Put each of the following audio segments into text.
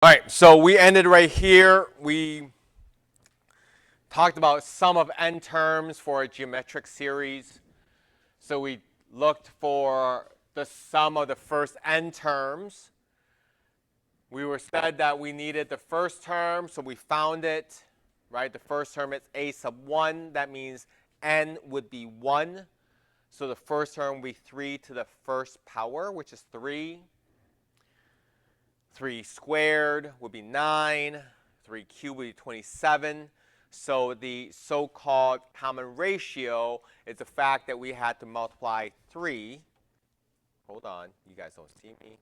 All right, so we ended right here. We talked about sum of n terms for a geometric series. So we looked for the sum of the first n terms. We were said that we needed the first term, so we found it, right? The first term is a sub 1. That means n would be 1. So the first term would be 3 to the first power, which is 3. 3 squared would be 9. 3 cubed would be 27. So the so-called common ratio is the fact that we had to multiply 3. Hold on, you guys don't see me.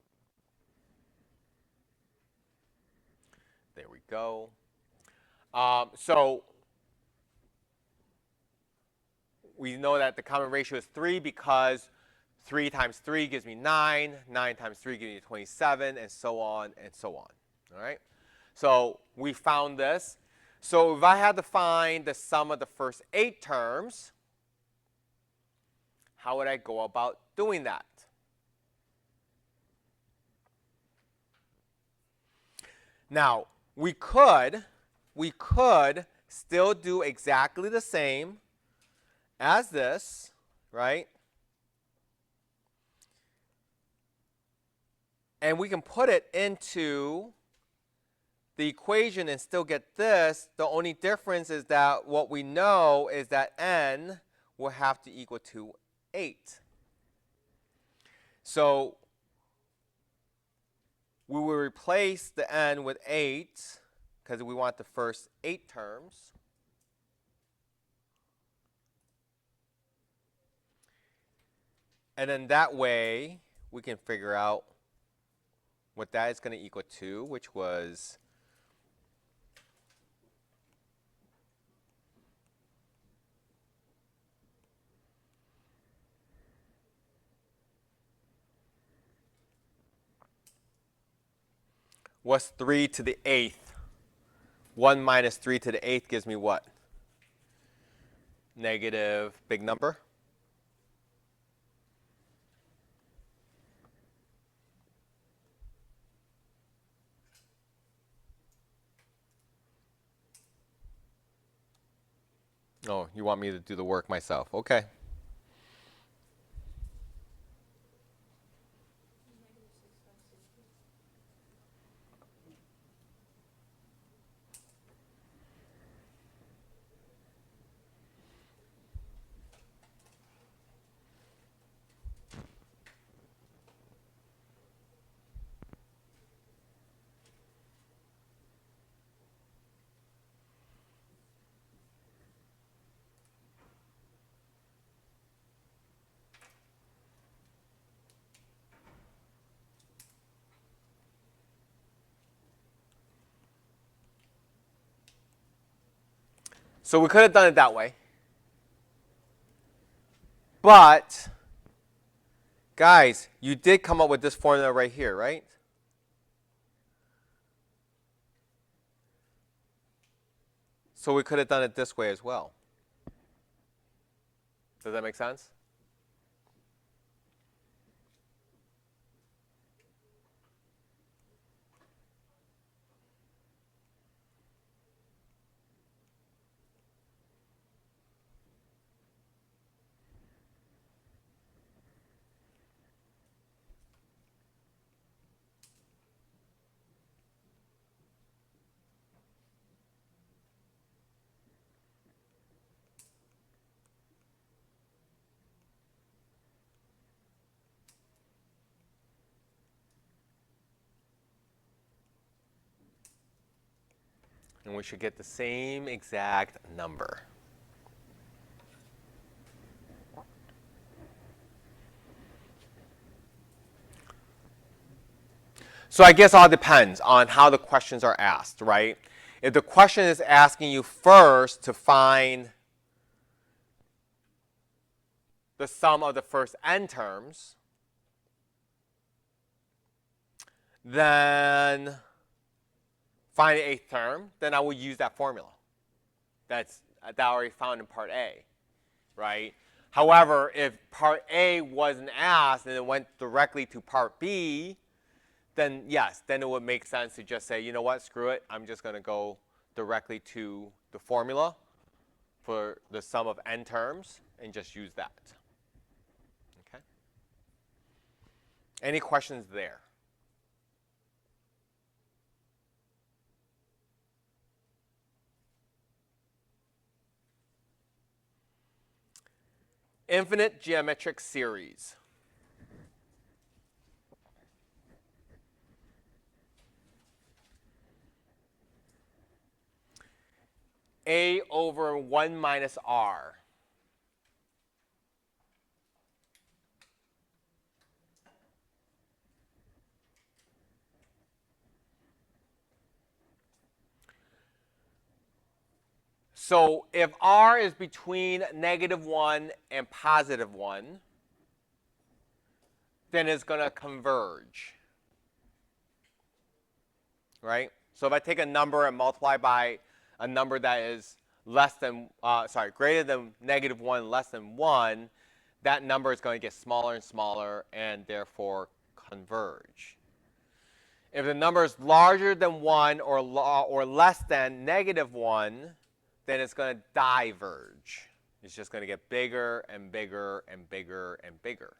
There we go. So we know that the common ratio is 3 because 3 times 3 gives me 9. 9 times 3 gives me 27, and so on and so on. All right? So we found this. So if I had to find the sum of the first 8 terms, how would I go about doing that? Now, we could still do exactly the same as this, right? And we can put it into the equation and still get this. The only difference is that what we know is that n will have to equal to 8. So we will replace the n with 8 because we want the first 8 terms. And then that way we can figure out what that is going to equal to, which was what's 3 to the 8th? 1 minus 3 to the 8th gives me what? Negative big number. Oh, you want me to do the work myself. Okay. So we could have done it that way. But, guys, you did come up with this formula right here, right? So we could have done it this way as well. Does that make sense? And we should get the same exact number. So I guess it all depends on how the questions are asked, right? If the question is asking you first to find the sum of the first n terms, then find the 8th term, then I would use that formula. That I already found in part A, right? However, if part A wasn't asked and it went directly to part B, then yes, then it would make sense to just say, you know what, screw it. I'm just going to go directly to the formula for the sum of n terms and just use that. Okay. Any questions there? Infinite geometric series. A over 1 minus r. So if r is between -1 and +1, then it's going to converge. Right? So if I take a number and multiply by a number that is greater than -1, less than 1, that number is going to get smaller and smaller and therefore converge. If the number is larger than 1 or less than -1, then it's going to diverge. It's just going to get bigger and bigger and bigger and bigger.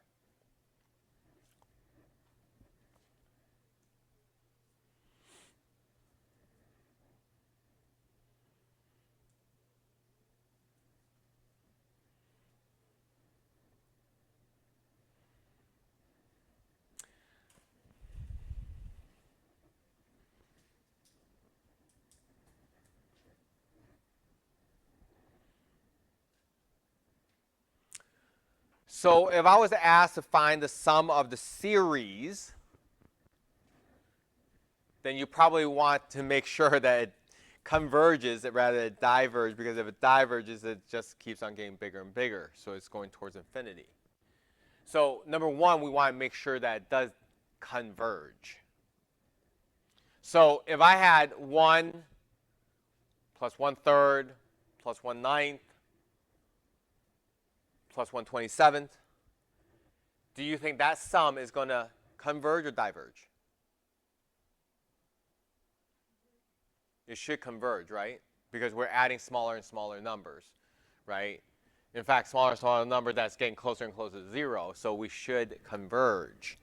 So if I was asked to find the sum of the series, then you probably want to make sure that it converges rather than it diverges, because if it diverges, it just keeps on getting bigger and bigger. So it's going towards infinity. So number one, we want to make sure that it does converge. So if I had 1 plus 1/3 plus 1/9 plus 1/27, do you think that sum is going to converge or diverge? It should converge, right? Because we're adding smaller and smaller numbers, right? In fact, smaller and smaller number that's getting closer and closer to 0, so we should converge.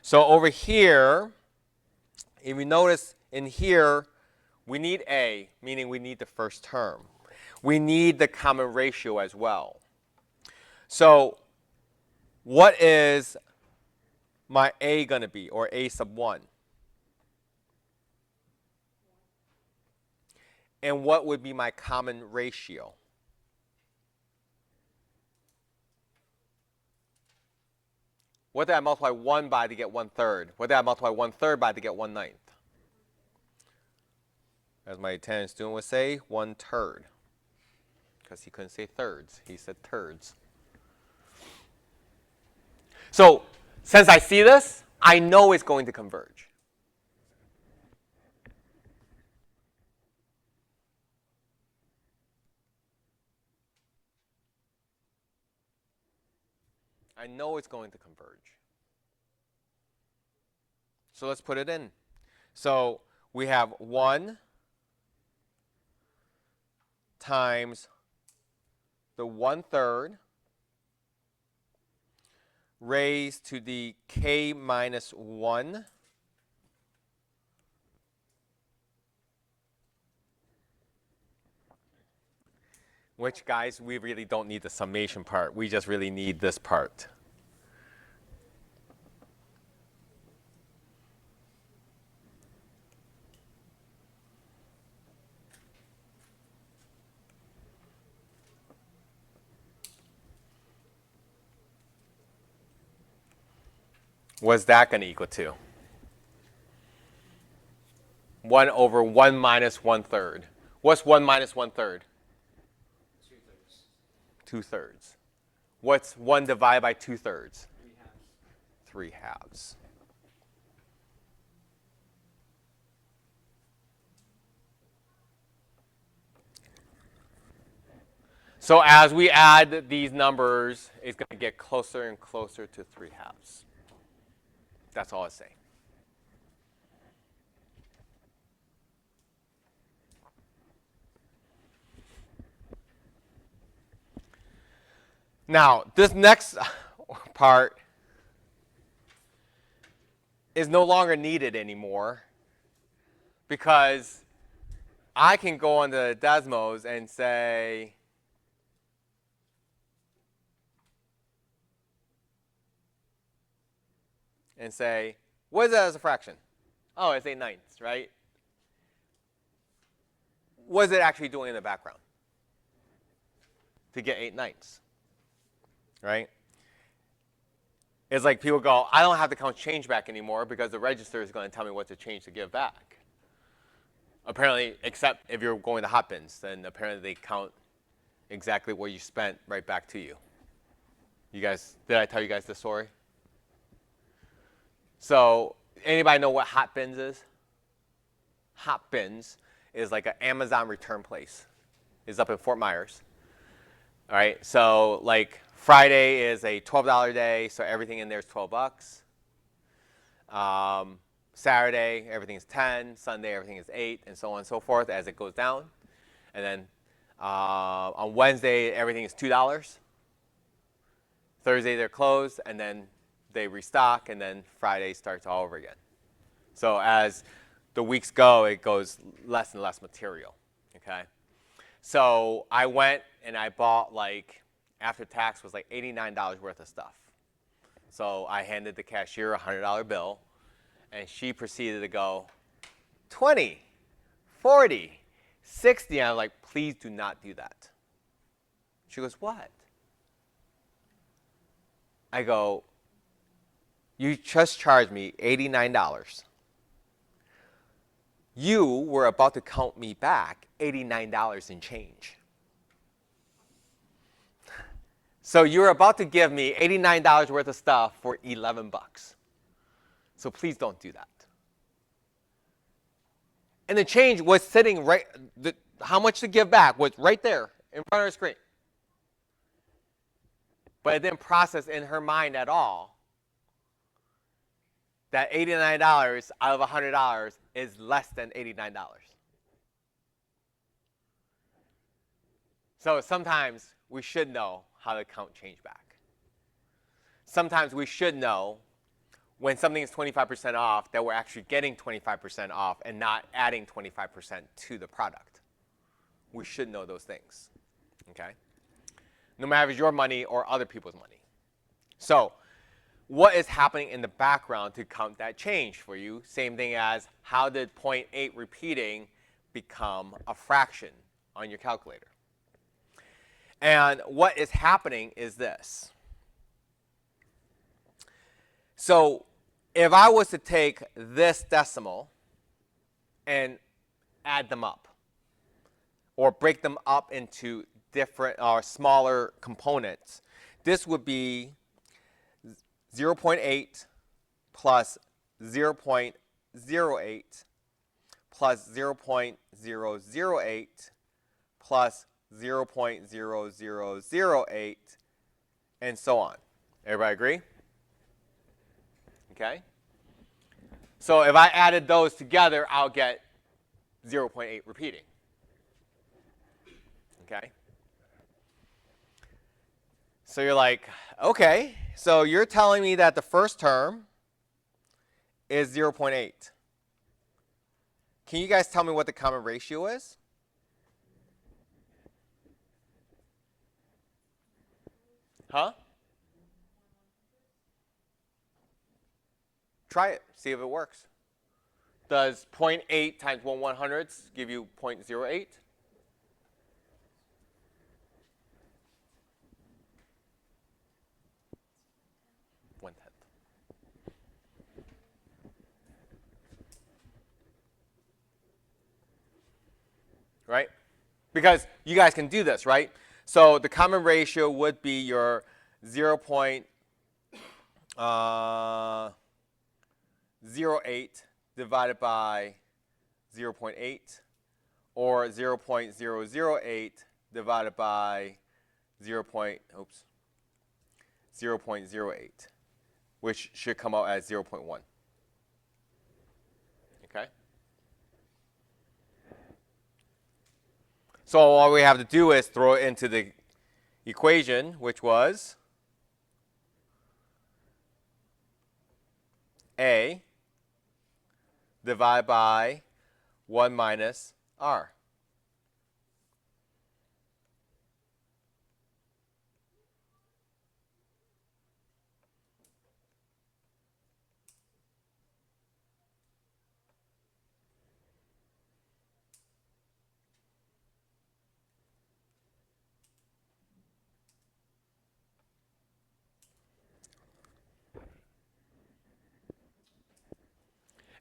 So over here, if you notice in here, we need A, meaning we need the first term. We need the common ratio as well. So what is my A going to be, or A sub 1? And what would be my common ratio? What did I multiply 1 by to get 1/3? What did I multiply 1/3 by to get 1/9? As my Italian student would say, 1/3. Because he couldn't say thirds. He said thirds. So since I see this, I know it's going to converge. I know it's going to converge. So let's put it in. So we have 1 times the 1/3 raised to the k minus 1 which, guys, we really don't need the summation part. We just really need this part. What's that going to equal to? 1 over 1 minus 1/3. What's 1 minus 1/3? 2/3. What's 1 divided by 2/3? 3 halves. So as we add these numbers, it's going to get closer and closer to 3 halves. That's all I say. Now, this next part is no longer needed anymore because I can go on the Desmos and say, what is that as a fraction? Oh, it's 8/9, right? What is it actually doing in the background to get 8/9, right? It's like people go, I don't have to count change back anymore because the register is going to tell me what to change to give back. Apparently, except if you're going to hot bins, then apparently they count exactly what you spent right back to you. You guys, did I tell you guys the story? So, anybody know what hot bins is? Hot bins is like an Amazon return place. It's up in Fort Myers. All right, so like Friday is a $12 day, so everything in there is $12. Saturday, everything is 10. Sunday, everything is 8, and so on and so forth as it goes down. And then on Wednesday, everything is $2. Thursday, they're closed, and then they restock, and then Friday starts all over again. So as the weeks go, it goes less and less material, okay? So I went and I bought, like, after tax was like $89 worth of stuff. So I handed the cashier a $100 bill, and she proceeded to go, 20, 40, 60. And I'm like, please do not do that. She goes, what? I go, you just charged me $89. You were about to count me back $89 in change. So you're about to give me $89 worth of stuff for $11. So please don't do that. And the change was sitting right, how much to give back was right there in front of her screen. But it didn't process in her mind at all that $89 out of $100 is less than $89. So sometimes we should know how to count change back. Sometimes we should know when something is 25% off that we're actually getting 25% off and not adding 25% to the product. We should know those things, okay? No matter if it's your money or other people's money. So what is happening in the background to count that change for you? Same thing as how did 0.8 repeating become a fraction on your calculator? And what is happening is this. So if I was to take this decimal and add them up, or break them up into different or smaller components, this would be 0.8 plus 0.08 plus 0.008 plus 0.0008, and so on. Everybody agree? Okay. So if I added those together, I'll get 0.8 repeating. Okay. So you're like, okay, so you're telling me that the first term is 0.8. Can you guys tell me what the common ratio is? Huh? Try it. See if it works. Does 0.8 times 1/100th give you 0.08? One-tenth. Right? Because you guys can do this, right? So the common ratio would be your 0.08 divided by 0.8, or 0.008 divided by 0.08, which should come out as 0.1. Okay? So all we have to do is throw it into the equation, which was A divided by 1 minus R.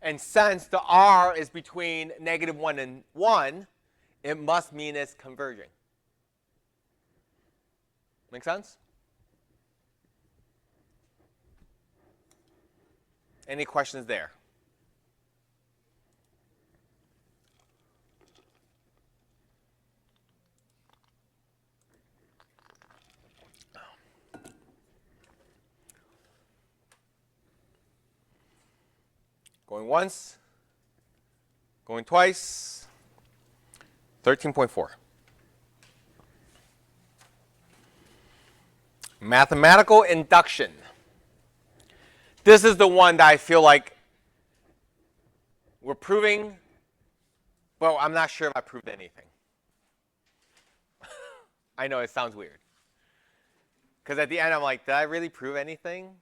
And since the R is between -1 and 1, it must mean it's converging. Make sense? Any questions there? Going once, going twice. 13.4. Mathematical induction. This is the one that I feel like we're proving, but I'm not sure if I proved anything. I know it sounds weird. Because at the end I'm like, did I really prove anything?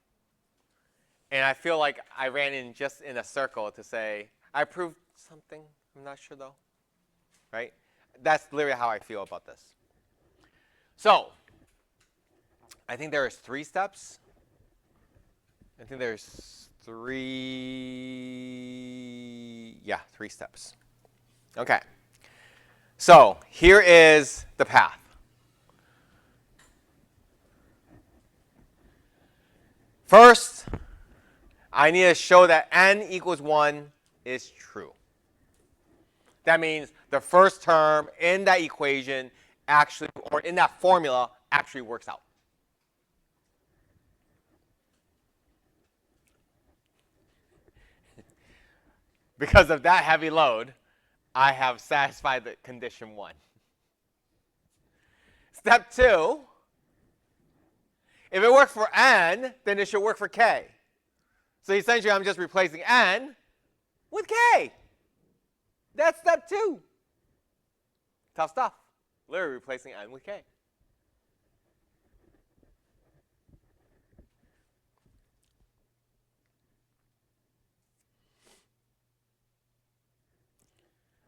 And I feel like I ran in just in a circle to say, I proved something. I'm not sure though. Right? That's literally how I feel about this. So, I think there's 3 steps. I think there's 3 steps. Okay. So, here is the path. First, I need to show that n equals 1 is true. That means the first term in that equation actually, or in that formula, actually works out. Because of that heavy load, I have satisfied the condition 1. Step 2, if it works for n, then it should work for k. So essentially, I'm just replacing n with k. That's step 2. Tough stuff. Literally replacing n with k.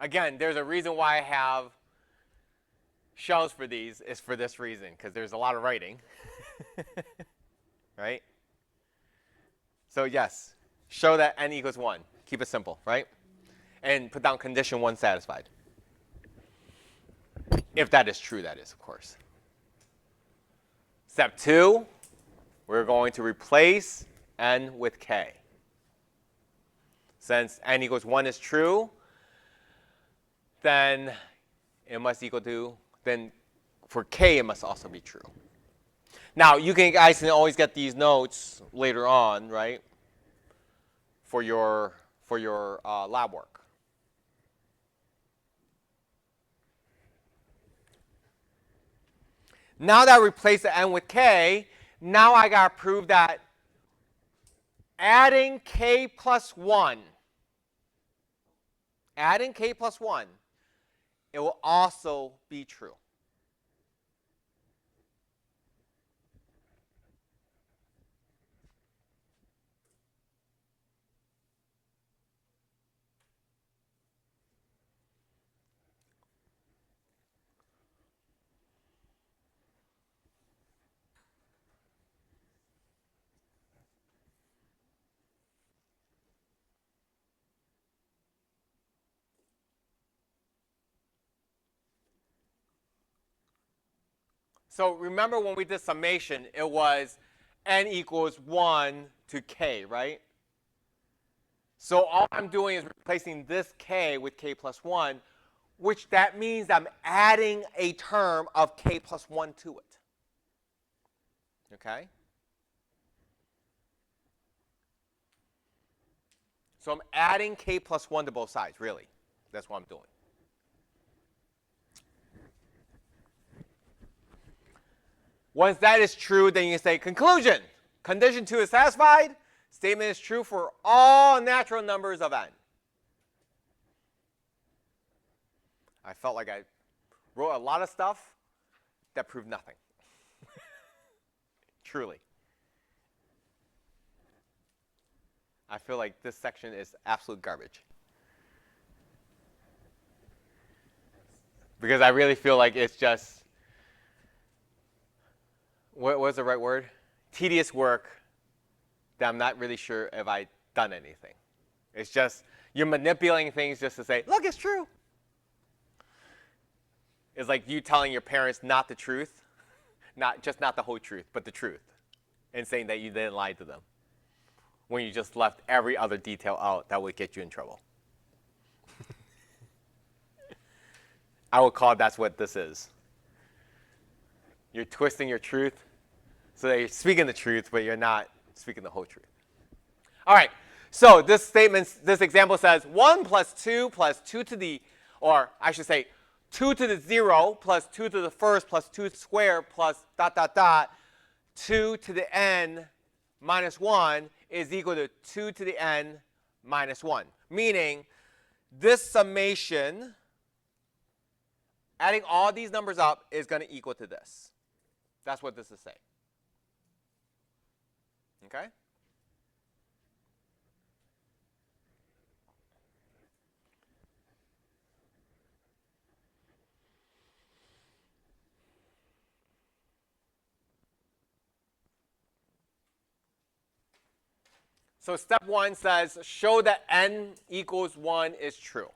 Again, there's a reason why I have shells for these, is for this reason, because there's a lot of writing. Right? So yes, show that n equals 1. Keep it simple, right? And put down condition 1 satisfied. If that is true, that is, of course. Step 2, we're going to replace n with k. Since n equals 1 is true, then it must equal to, then for k, it must also be true. Now, you guys can always get these notes later on, right, for your lab work. Now that I replace the n with k, now I got to prove that adding k plus 1, it will also be true. So remember when we did summation, it was n equals 1 to k, right? So all I'm doing is replacing this k with k plus 1, which that means I'm adding a term of k plus 1 to it. Okay? So I'm adding k plus 1 to both sides, really. That's what I'm doing. Once that is true, then you can say conclusion. Condition 2 is satisfied. Statement is true for all natural numbers of n. I felt like I wrote a lot of stuff that proved nothing. Truly. I feel like this section is absolute garbage. Because I really feel like it's just, what was the right word? Tedious work that I'm not really sure if I've done anything. It's just, you're manipulating things just to say, look, it's true. It's like you telling your parents not the truth, not the whole truth, but the truth, and saying that you didn't lie to them, when you just left every other detail out that would get you in trouble. I would call that's what this is. You're twisting your truth so that you're speaking the truth, but you're not speaking the whole truth. All right, so this example says 1 plus 2 plus 2 to the, or I should say 2 to the 0 plus 2 to the first plus 2 squared plus ... 2 to the n minus 1 is equal to 2 to the n minus 1. Meaning, this summation, adding all these numbers up, is going to equal to this. That's what this is saying. Okay? So step 1 says, show that n equals 1 is true.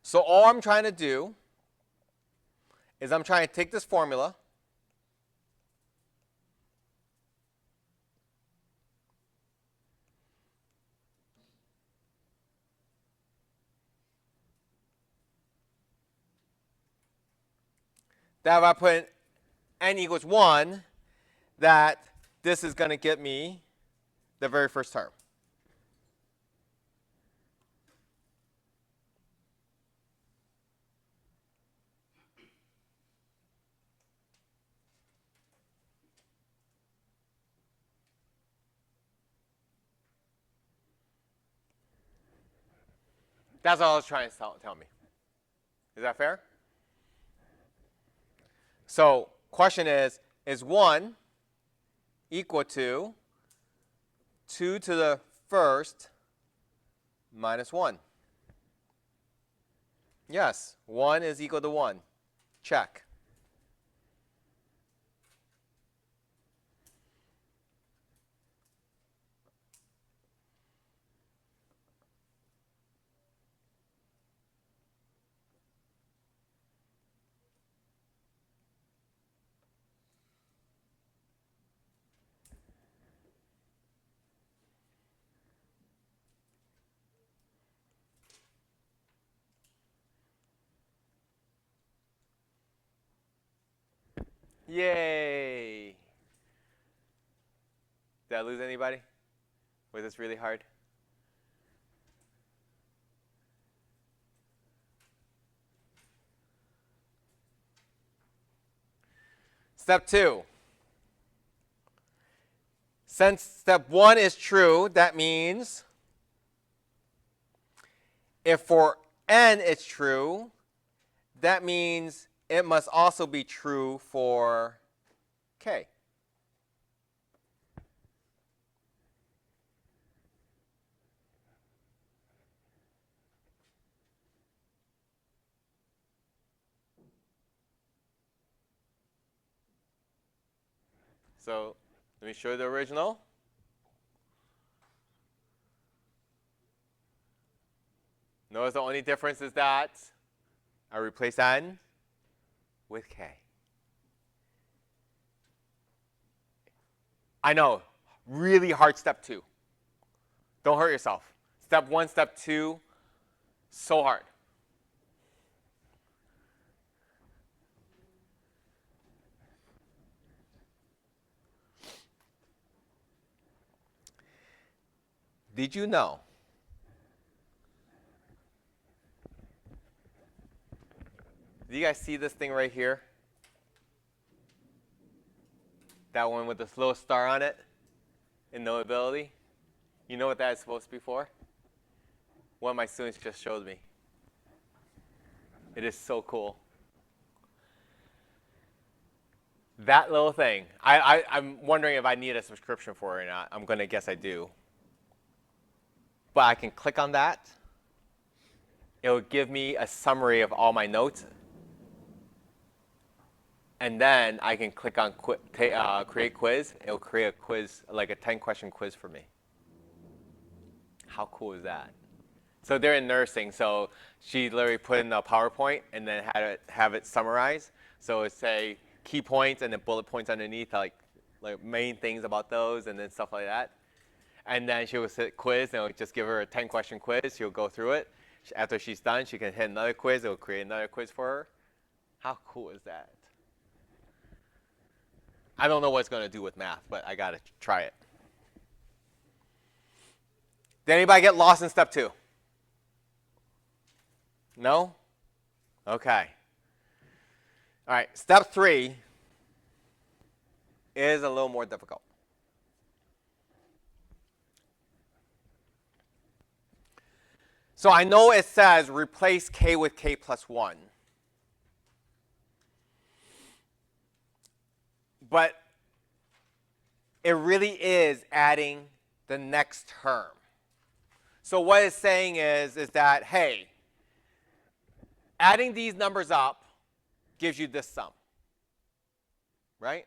So all I'm trying to do is I'm trying to take this formula that if I put in n equals 1, that this is going to get me the very first term. That's all I was trying to tell me. Is that fair? So question is 1 equal to 2 to the first minus 1? Yes, 1 is equal to 1. Check. Yay! Did I lose anybody? Was this really hard? Step 2. Since step 1 is true, that means if for n it's true, that means it must also be true for k. So let me show you the original. Notice the only difference is that I replace n with k. I know, really hard step 2. Don't hurt yourself. Step 1, step 2, so hard. Did you know do you guys see this thing right here? That one with this little star on it in notability? You know what that is supposed to be for? One of my students just showed me. It is so cool. That little thing. I'm wondering if I need a subscription for it or not. I'm going to guess I do. But I can click on that. It will give me a summary of all my notes. And then I can click on create quiz. It will create a quiz, like a 10-question quiz for me. How cool is that? So they're in nursing, so she literally put in the PowerPoint and then have it summarized. So it say key points and then bullet points underneath, like main things about those and then stuff like that. And then she will sit quiz, and it'll just give her a 10-question quiz. She'll go through it. After she's done, she can hit another quiz. It'll create another quiz for her. How cool is that? I don't know what it's going to do with math, but I got to try it. Did anybody get lost in step 2? No? Okay. All right, step 3 is a little more difficult. So I know it says replace k with k plus 1. But it really is adding the next term. So what it's saying is that, hey, adding these numbers up gives you this sum, right?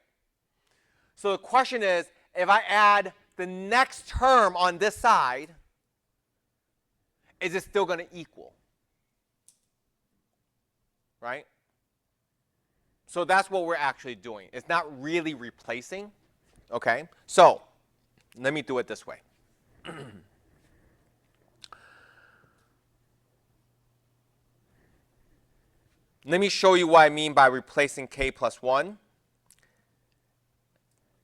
So the question is, if I add the next term on this side, is it still going to equal, right? So that's what we're actually doing. It's not really replacing, okay? So let me do it this way. Let me show you what I mean by replacing k plus 1.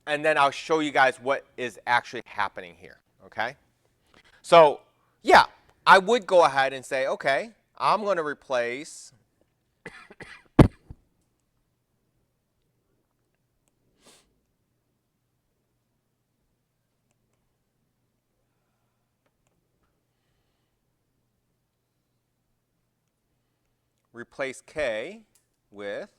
And then I'll show you guys what is actually happening here, okay? So, yeah, I would go ahead and say, okay, I'm going to replace k with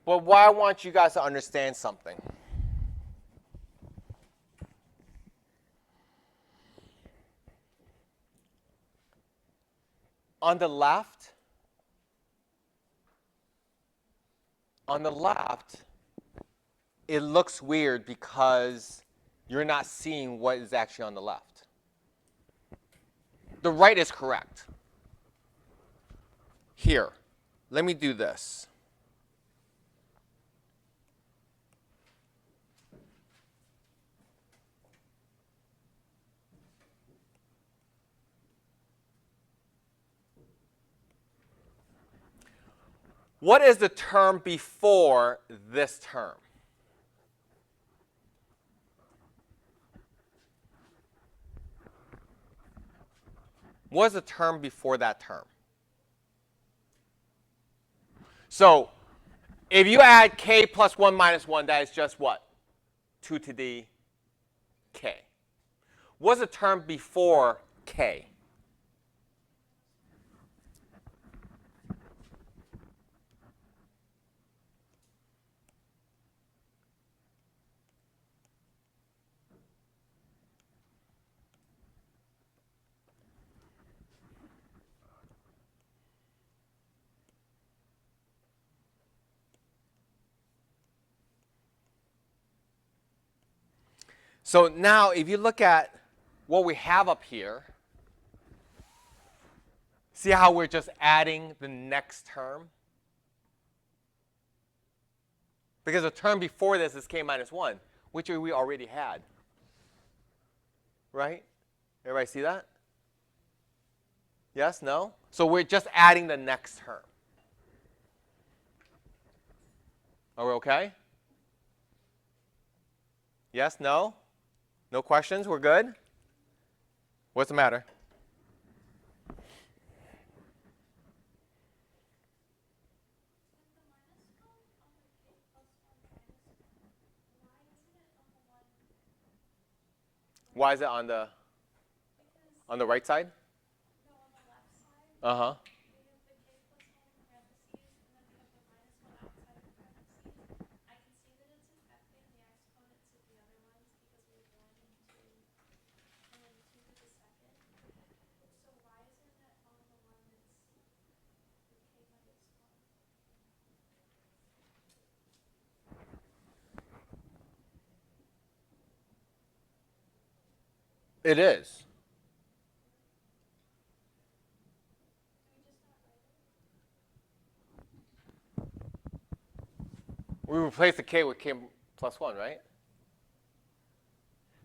But why I want you guys to understand something. On the left, it looks weird because you're not seeing what is actually on the left. The right is correct. Here, let me do this. What is the term before this term? What is the term before that term? So if you add k plus 1 minus 1, that is just what? 2 to the k. What's the term before k? So now if you look at what we have up here, see how we're just adding the next term? Because the term before this is k minus 1, which we already had. Right? Everybody see that? Yes? No? So we're just adding the next term. Are we okay? Yes? No? No questions? We're good? What's the matter? Why is it on the right side? Uh-huh. It is. We replace the k with k plus 1, right?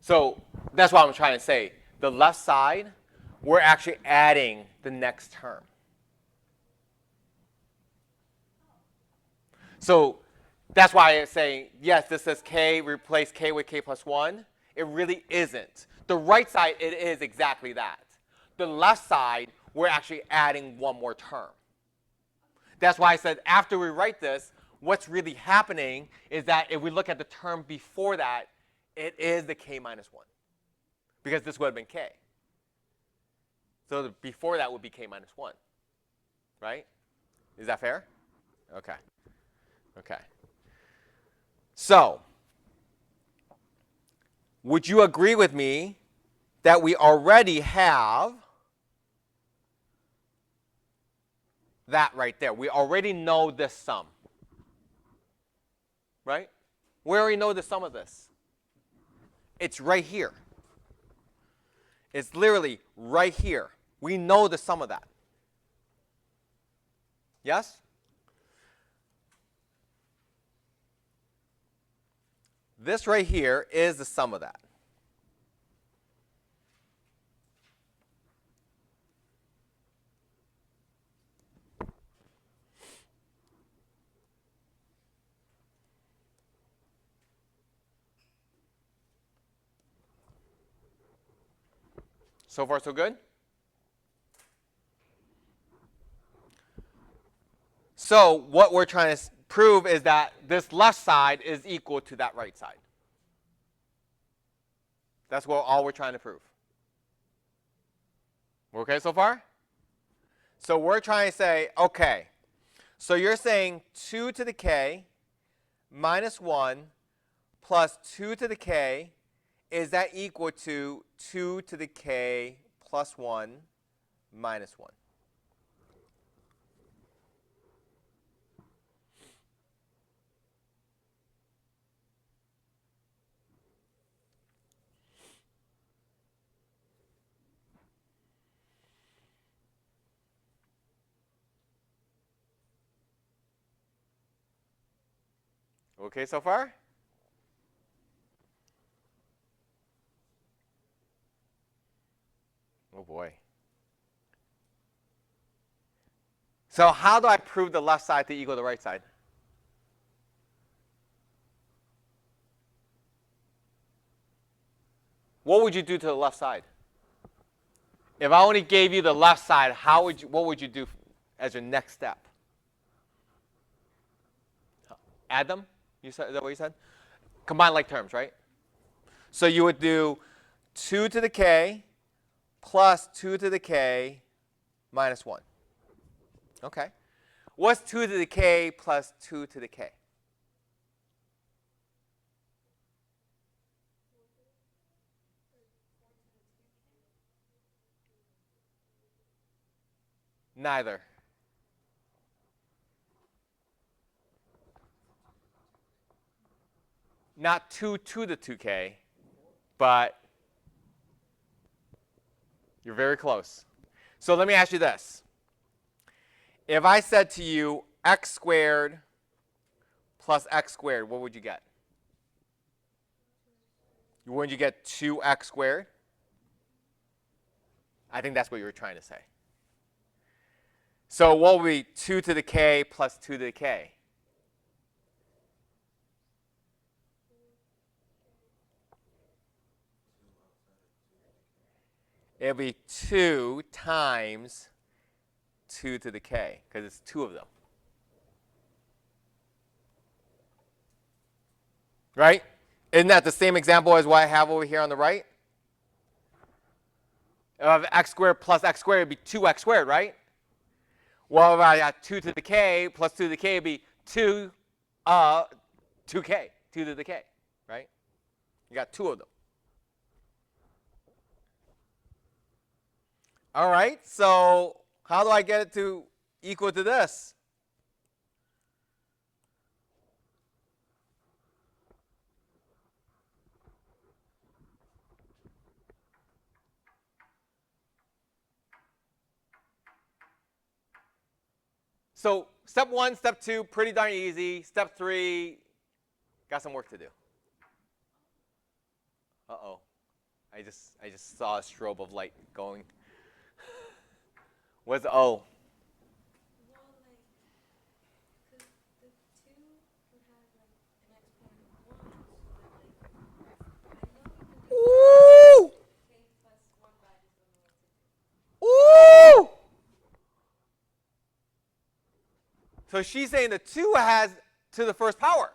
So that's what I'm trying to say. The left side, we're actually adding the next term. So that's why it's saying, yes, this says k, replace k with k plus 1. It really isn't. The right side, it is exactly that. The left side, we're actually adding one more term. That's why I said after we write this, what's really happening is that if we look at the term before that, it is the k minus 1. Because this would have been k. So before that would be k minus 1. Right? Is that fair? Okay. Okay. So, would you agree with me that we already have that right there? We already know this sum. Right? We already know the sum of this. It's right here. It's literally right here. We know the sum of that. Yes? This right here is the sum of that. So far, so good? So what we're trying to prove is that this left side is equal to that right side. That's all we're trying to prove. We're okay so far? So we're trying to say, okay, so you're saying 2 to the k minus 1 plus 2 to the k, is that equal to 2 to the k plus 1 minus 1? Okay so far? Oh boy. So how do I prove the left side to equal the right side? What would you do to the left side? If I only gave you the left side, what would you do as your next step? Add them? Is that what you said? Combine like terms, right? So you would do 2 to the k plus 2 to the k minus 1. Okay. What's 2 to the k plus 2 to the k? Neither. Not 2 to the 2k, but you're very close. So let me ask you this. If I said to you x squared plus x squared, what would you get? Wouldn't you get 2x squared? I think that's what you were trying to say. So what would be 2 to the k plus 2 to the k? It'll be 2 times 2 to the k, because it's 2 of them. Right? Isn't that the same example as what I have over here on the right? If I have x squared plus x squared, it would be 2x squared, right? Well, if I got 2 to the k plus 2 to the k, it would be 2k, 2 to the k, right? You got 2 of them. All right, so how do I get it to equal to this? So step 1, step 2, pretty darn easy. Step 3, got some work to do. Uh-oh. I just saw a strobe of light going. What's O? Well, like, because the 2 can have, like, an exponent of 1, so that, like, I know you can Ooh! k plus 1, but I just don't know what to do. Ooh! So she's saying the 2 has to the first power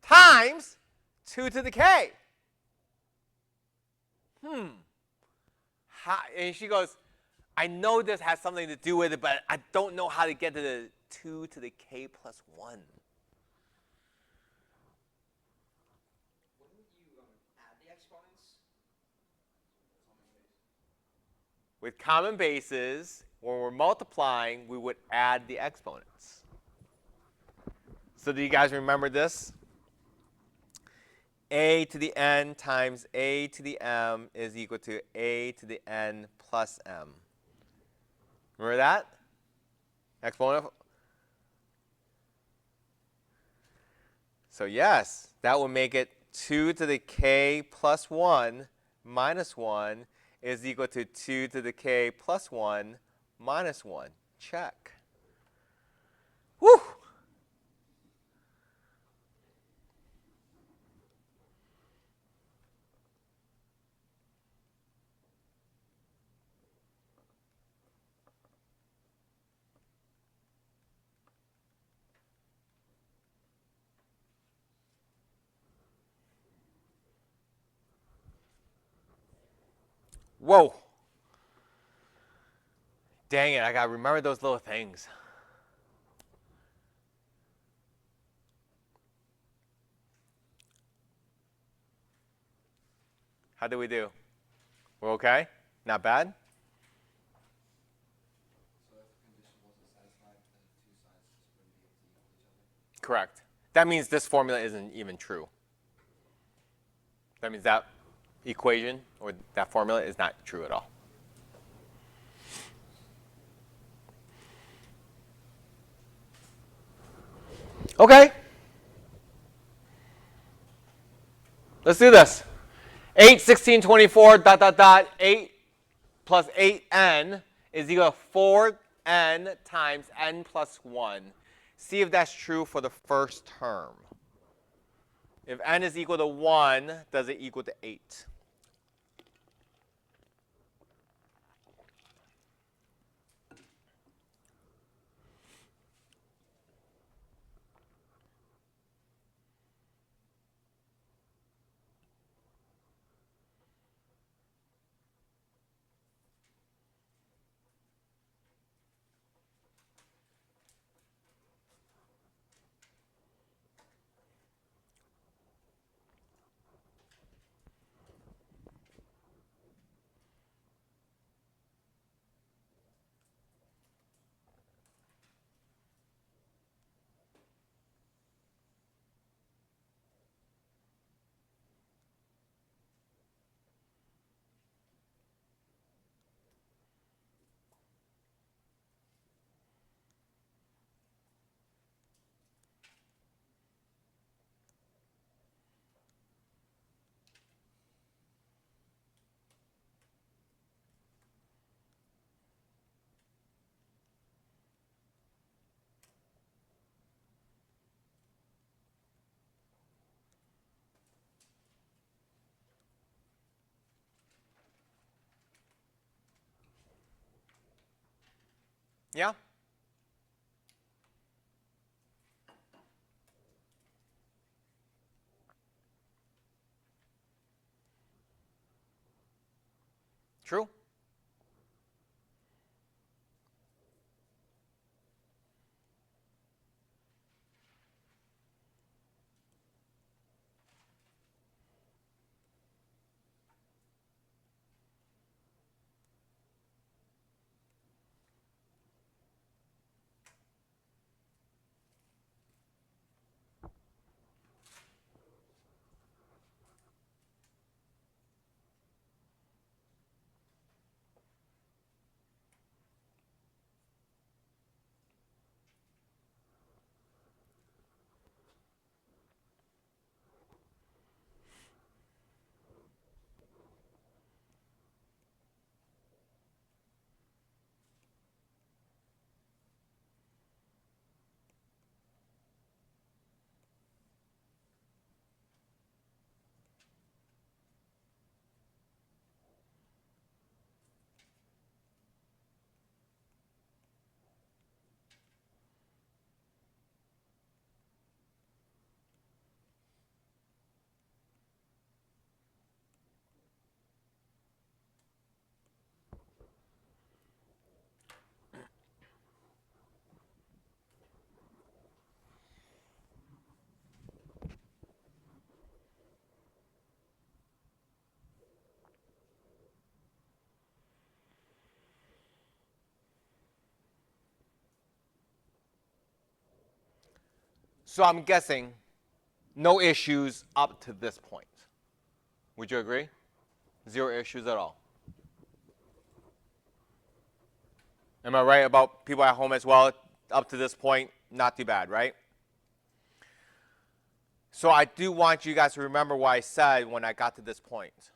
times 2 to the k. And she goes, I know this has something to do with it, but I don't know how to get to the 2 to the k plus 1. Wouldn't you add the exponents? With common bases, when we're multiplying, we would add the exponents. So do you guys remember this? A to the n times a to the m is equal to a to the n plus m. Remember that? Exponent. So yes, that will make it 2 to the k plus 1 minus 1 is equal to 2 to the k plus 1 minus 1. Check. Woo! Whoa. Dang it, I gotta remember those little things. How did we do? We're okay? Not bad? So if the condition wasn't satisfied, then the two sides just wouldn't be able to equal each other? Correct. That means this formula isn't even true. That means that equation or that formula is not true at all. Okay. Let's do this. 8, 16, 24, dot, dot, dot, 8 plus 8n is equal to 4n times n plus 1. See if that's true for the first term. If n is equal to 1, does it equal to 8? Yeah? True? So I'm guessing no issues up to this point. Would you agree? Zero issues at all. Am I right about people at home as well? Up to this point, not too bad, right? So I do want you guys to remember what I said when I got to this point.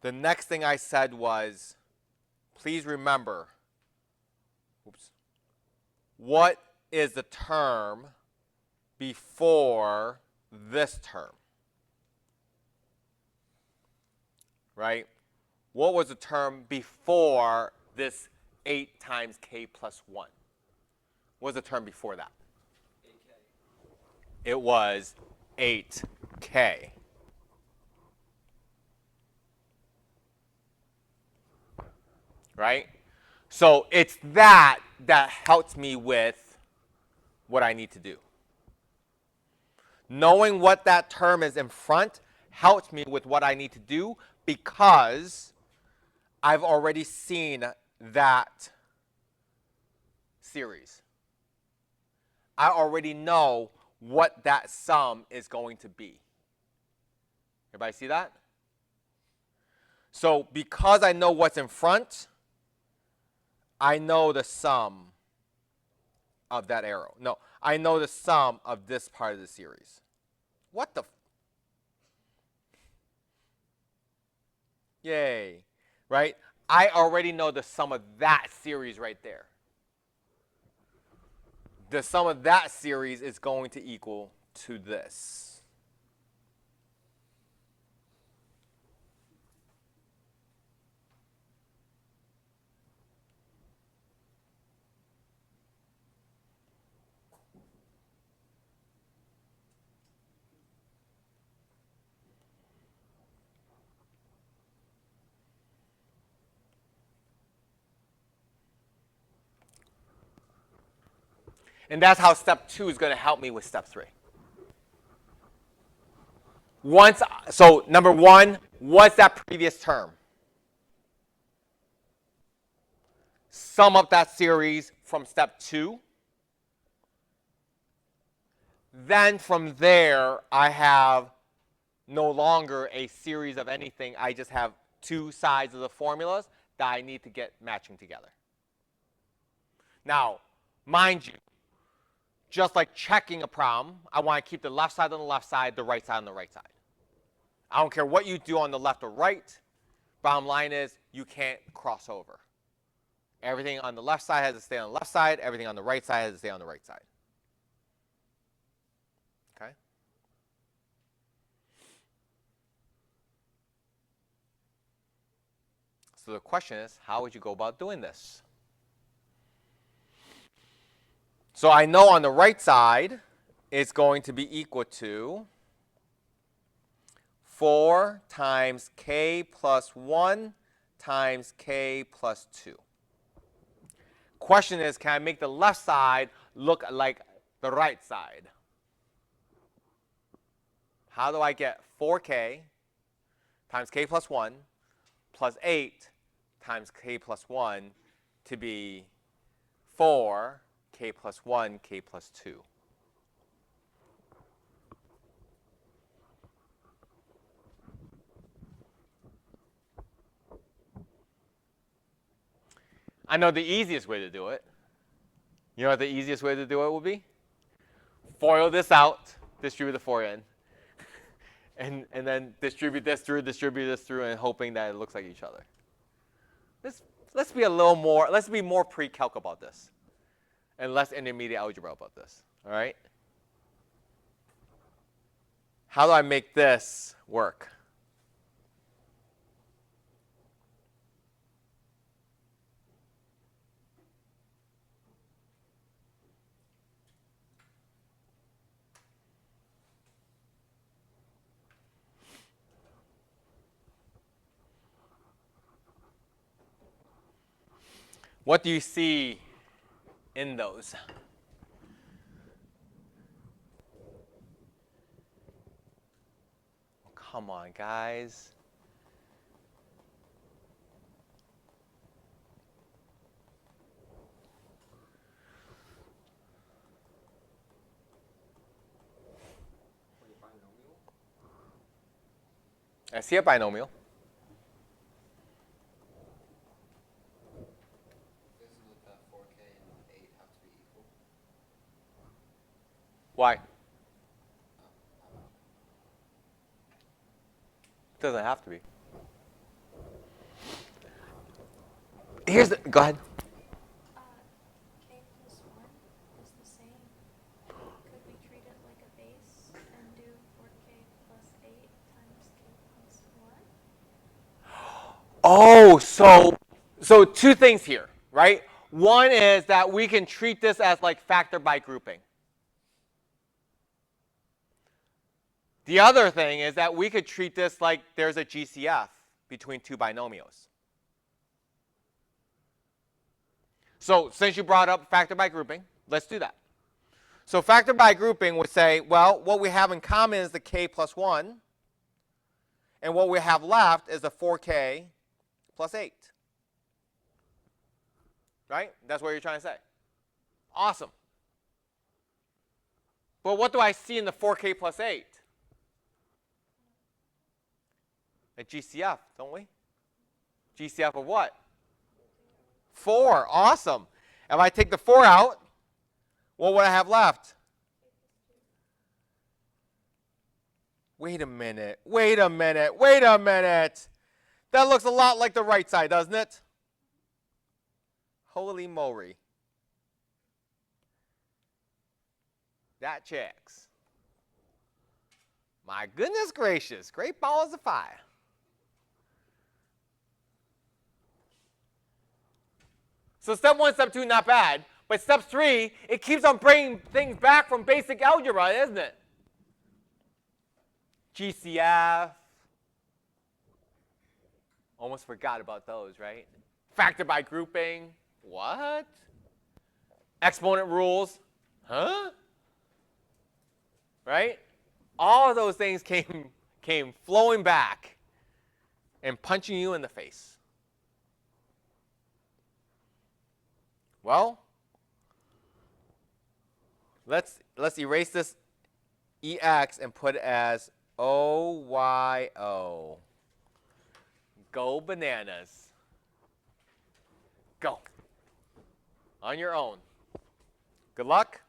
The next thing I said was, please remember, what is the term before this term? Right? What was the term before this 8 times k plus 1? What was the term before that? 8K. It was 8k. Right? So it's that helps me with what I need to do. Knowing what that term is in front helps me with what I need to do because I've already seen that series. I already know what that sum is going to be. Everybody see that? So because I know what's in front, I know the sum of that arrow. No, I know the sum of this part of the series. What the? Yay. Right? I already know the sum of that series right there. The sum of that series is going to equal to this. And that's how step 2 is going to help me with step 3. So number 1, what's that previous term? Sum up that series from step 2. Then from there, I have no longer a series of anything. I just have 2 sides of the formulas that I need to get matching together. Now, mind you, just like checking a problem, I want to keep the left side on the left side, the right side on the right side. I don't care what you do on the left or right. Bottom line is you can't cross over. Everything on the left side has to stay on the left side. Everything on the right side has to stay on the right side. Okay? So the question is, how would you go about doing this? So I know on the right side it's going to be equal to 4 times k plus 1 times k plus 2. Question is, can I make the left side look like the right side? How do I get 4k times k plus 1 plus 8 times k plus 1 to be 4 k plus 1 k plus 2? I know the easiest way to do it. You know what the easiest way to do it would be? FOIL this out, distribute the 4 in, and then distribute this through, and hoping that it looks like each other. Let's be a little more, let's be more pre-calc about this, and less intermediate algebra about this. All right? How do I make this work? What do you see in those? Come on, guys. I see a binomial. Doesn't that 4k and 8 have to be equal? Why? Doesn't have to be. Here's the, go ahead. K plus 1 is the same. Could we treat it like a base and do 4k plus 8 times k plus 1? Oh, so two things here, right? One is that we can treat this as like factor by grouping. The other thing is that we could treat this like there's a GCF between two binomials. So since you brought up factor by grouping, let's do that. So factor by grouping would say, well, what we have in common is the k plus 1, and what we have left is the 4k plus 8. Right? That's what you're trying to say. Awesome. But what do I see in the 4k plus 8? A GCF, don't we? GCF of what? 4. Awesome. If I take the 4 out, what would I have left? Wait a minute. Wait a minute. Wait a minute. That looks a lot like the right side, doesn't it? Holy moly. That checks. My goodness gracious. Great balls of fire. So step 1, step 2, not bad. But step 3, it keeps on bringing things back from basic algebra, isn't it? GCF. Almost forgot about those, right? Factor by grouping. What? Exponent rules. Huh? Right? All of those things came flowing back and punching you in the face. Well, let's erase this EX and put it as OYO. Go bananas. Go. On your own. Good luck.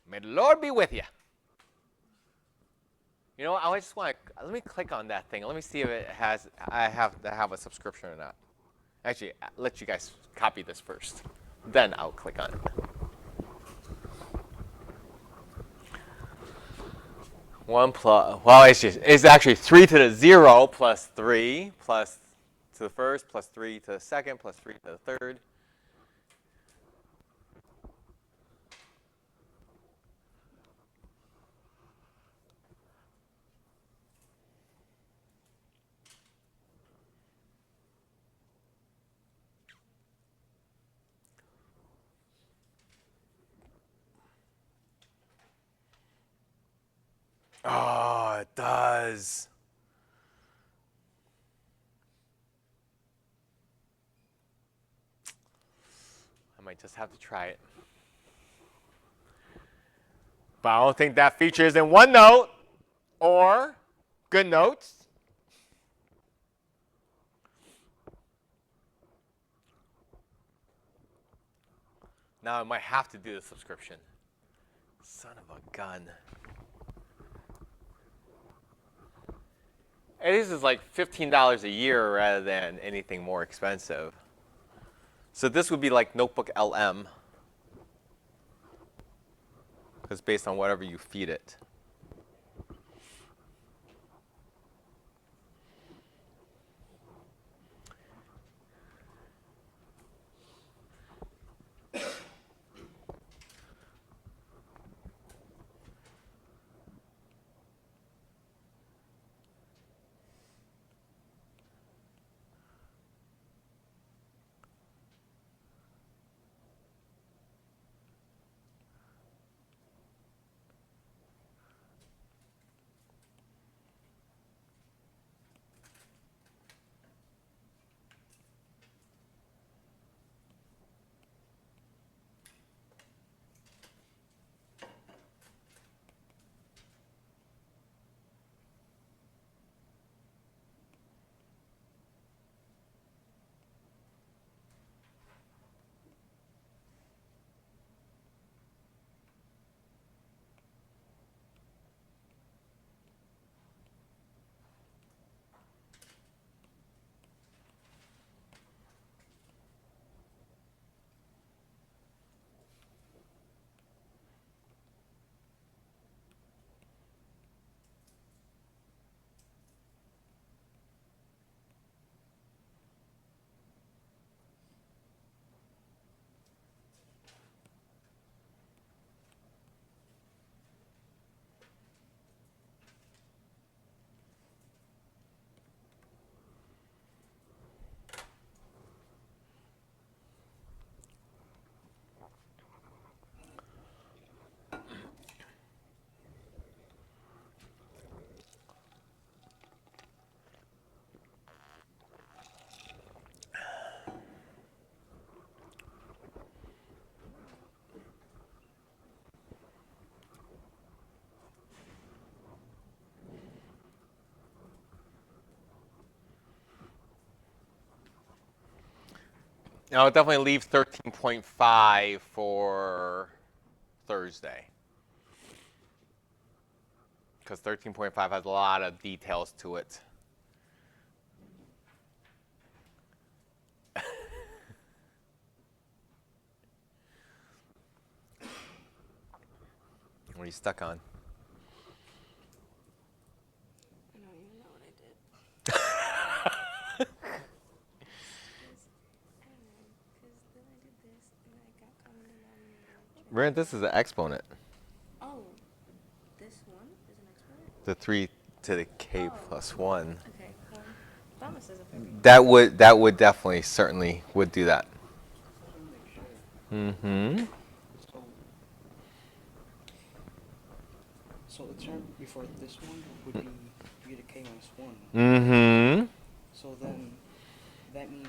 May the Lord be with you. You know what? I just want to, let me click on that thing. Let me see if it has, I have a subscription or not. Actually, I'll let you guys copy this first. Then I'll click on it. Well, it's actually 3 to the 0 plus 3 plus to the first plus 3 to the second plus 3 to the third. Oh, it does. I might just have to try it. But I don't think that feature is in OneNote or GoodNotes. Now I might have to do the subscription. Son of a gun. And this is like $15 a year rather than anything more expensive. So this would be like Notebook LM. Because based on whatever you feed it. Now, I'll definitely leave 13.5 for Thursday. Because 13.5 has a lot of details to it. What are you stuck on? I don't even know what I did. I don't know, because then I did this, and I got commented on. Rand, this is an exponent. Oh, this one is an exponent? The 3 to the k Oh. plus 1. Okay, Thomas is a very. That would definitely, certainly would do that. I just want to make sure. Mm-hmm. So the term before this one would be 3 to k minus 1. Mm-hmm. So then that means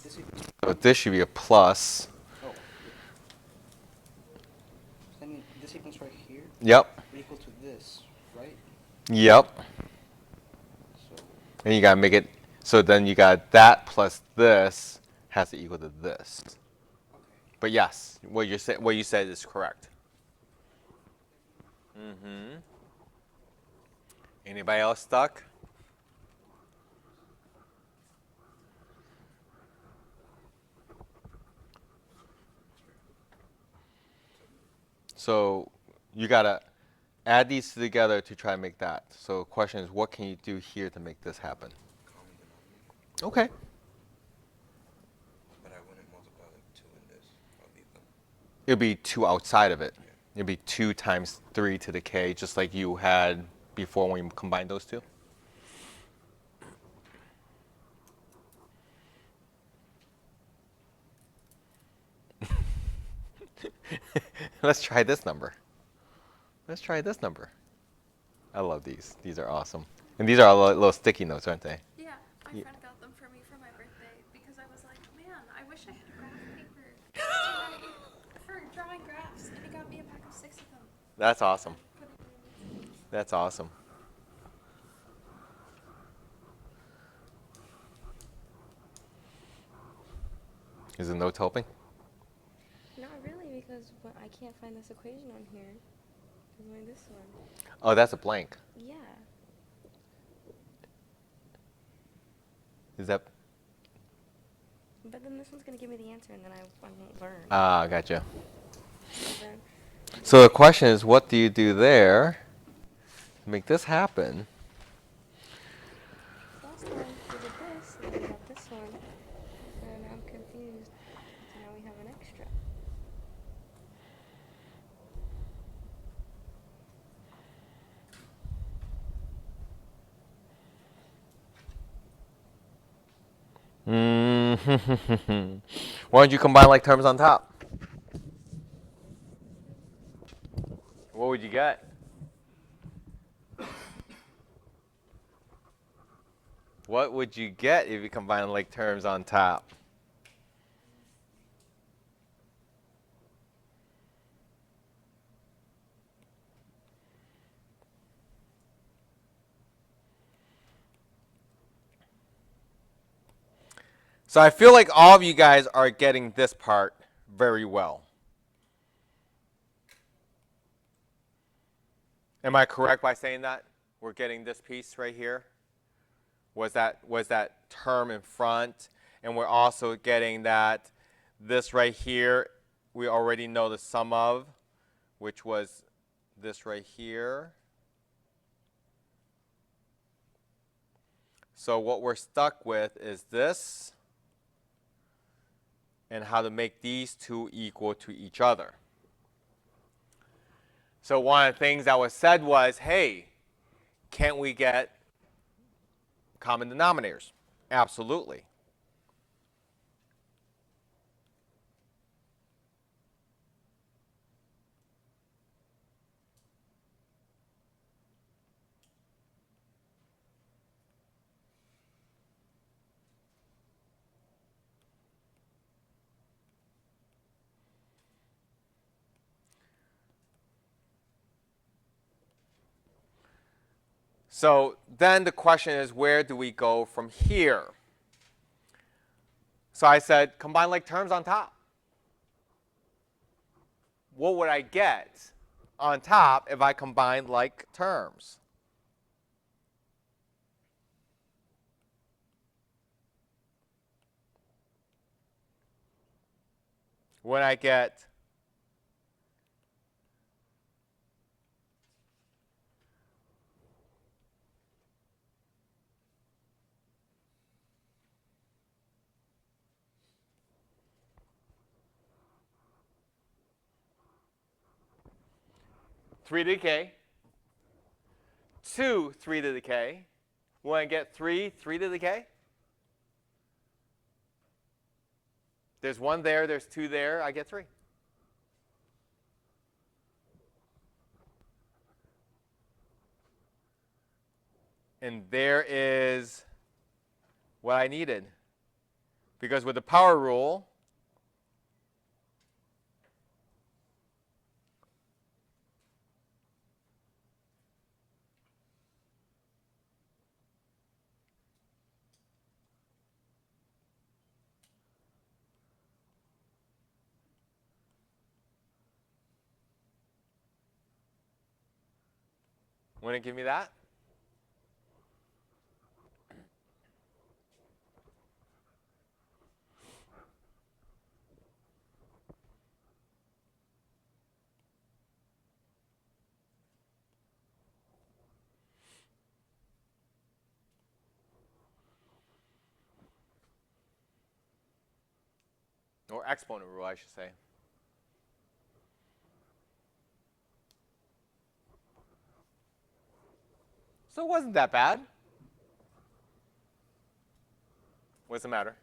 this equals, So this should be a plus. oh, yeah. So that means this sequence right here Yep. would equal to this, right? Yep. So, And you gotta make it, so then you got that plus this has to equal to this. okay. But yes, what you said is correct. Mm-hmm. Anybody else stuck? So you gotta add these together to try and make that. So the question is, what can you do here to make this happen? Common denominator. Okay. But I wouldn't multiply like 2 in this. I'll leave them. It'll be 2 outside of it. Yeah. It'll be 2 times 3 to the k, just like you had before when you combined those two. Let's try this number. Let's try this number. I love these. These are awesome. And these are all little sticky notes, aren't they? Yeah, my Yeah. friend got them for me for my birthday because I was like, man, I wish I had graph paper to write for drawing graphs, and he got me a pack of 6 of them. That's So awesome. I'm putting them in this case. That's awesome. Is the notes helping? Not really, because I can't find this equation on here. There's only this one. Oh, that's a blank. Yeah. Is that? But then this one's going to give me the answer, and then I won't learn. Ah, gotcha. So then, So the question is, what do you do there to make this happen? last time we did this, and then we got this one, and I'm confused. So now we have an extra. Why don't you combine like terms on top? What would you get? What would you get if you combine like terms on top? So I feel like all of you guys are getting this part very well. Am I correct by saying that? We're getting this piece right here. Was that term in front, and we're also getting that this right here we already know the sum of, which was this right here. So what we're stuck with is this and how to make these two equal to each other. So one of the things that was said was, hey, can't we get common denominators? Absolutely. So then the question is, where do we go from here? So I said, combine like terms on top. What would I get on top if I combined like terms? When I get three to the k, 2, 3 to the k. When I get 3, 3 to the k. There's 1 there, there's 2 there, I get 3. And there is what I needed. Because with the power rule, wouldn't it give me that? Or exponent rule, I should say. So it wasn't that bad. What's the matter?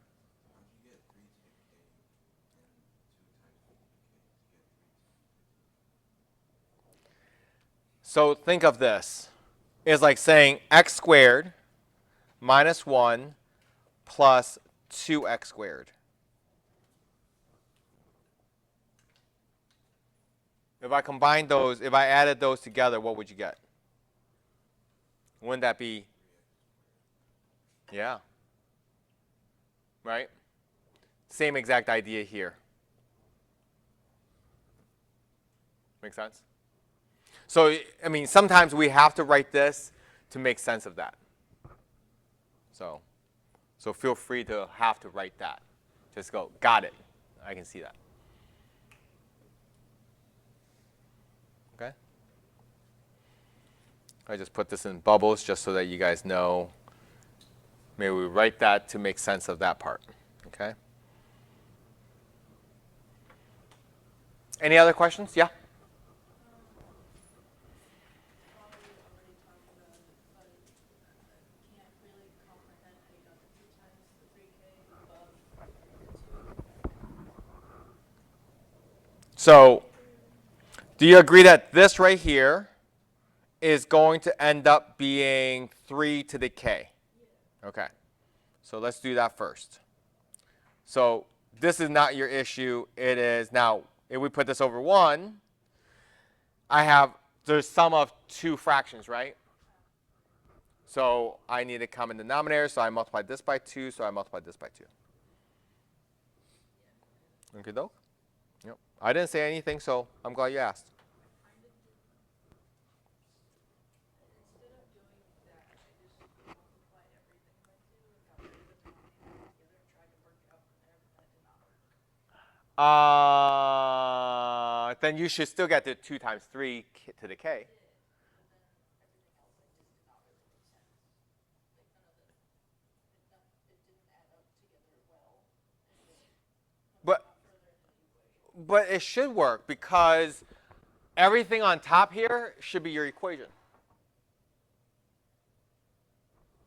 So think of this. It's like saying x squared minus 1 plus 2x squared. If I combined those, if I added those together, what would you get? Wouldn't that be? Yeah. Right? Same exact idea here. Make sense? So, I mean, sometimes we have to write this to make sense of that. So feel free to have to write that. Just go, got it. I can see that. Okay? I just put this in bubbles just so that you guys know. Maybe we write that to make sense of that part. Okay? Any other questions? Yeah? So, do you agree that this right here is going to end up being 3 to the k? Okay. So let's do that first. So this is not your issue. It is now, if we put this over 1, I have the sum of 2 fractions, right? So I need a common denominator, so I multiply this by 2, so I multiply this by 2. Okay, doke? Yep. I didn't say anything, so I'm glad you asked. Then you should still get the 2 times 3 to the k. But it should work because everything on top here should be your equation.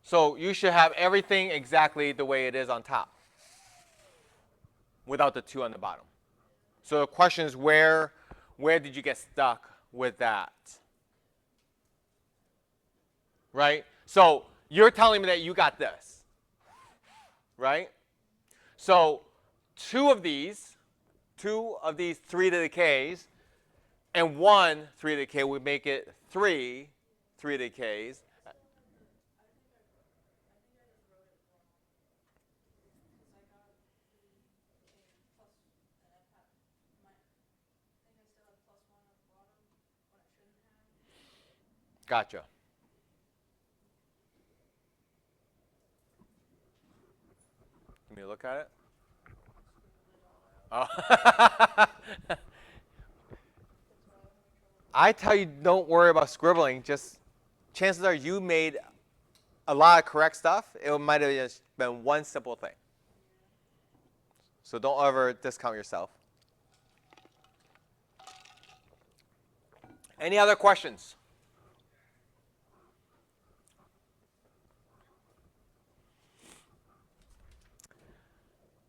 So you should have everything exactly the way it is on top without the 2 on the bottom. So the question is where did you get stuck with that? Right? So you're telling me that you got this. Right? So 2 of these 3 to the k's, and 1 3 to the k would make it 3 to the k's. Gotcha. Let me look at it. Oh. I tell you, don't worry about scribbling. Just chances are you made a lot of correct stuff. It might have just been one simple thing. So don't ever discount yourself. Any other questions?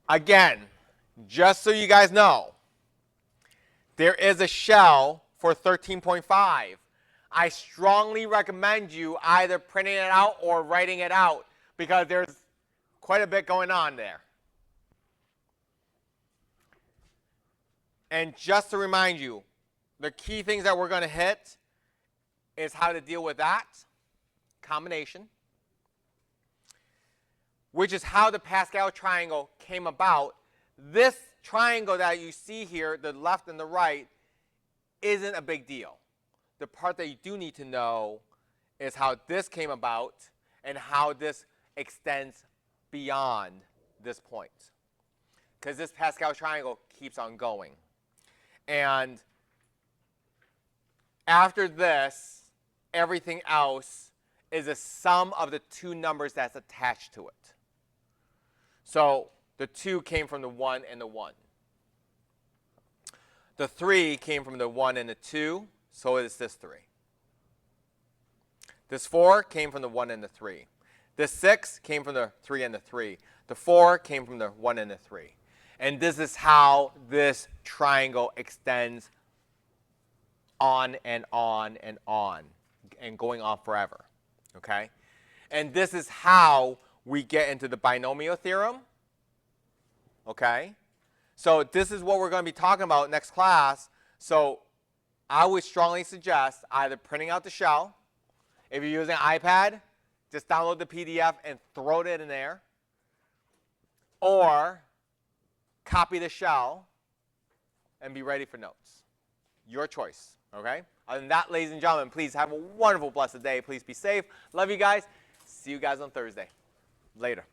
Again, just so you guys know, there is a shell for 13.5. I strongly recommend you either printing it out or writing it out because there's quite a bit going on there. And just to remind you, the key things that we're going to hit is how to deal with that combination, which is how the Pascal triangle came about. This triangle that you see here, the left and the right, isn't a big deal. The part that you do need to know is how this came about and how this extends beyond this point. Because this Pascal triangle keeps on going. And after this, everything else is a sum of the 2 numbers that's attached to it. So the 2 came from the 1 and the 1. The 3 came from the 1 and the 2, so it's this 3. This 4 came from the 1 and the 3. This 6 came from the 3 and the 3. The 4 came from the 1 and the 3. And this is how this triangle extends on and on and on and going on forever, okay? And this is how we get into the binomial theorem, okay? So this is what we're going to be talking about next class. So I would strongly suggest either printing out the shell. If you're using an iPad, just download the PDF and throw it in there. Or copy the shell and be ready for notes. Your choice, okay? Other than that, ladies and gentlemen, please have a wonderful, blessed day. Please be safe. Love you guys. See you guys on Thursday. Later.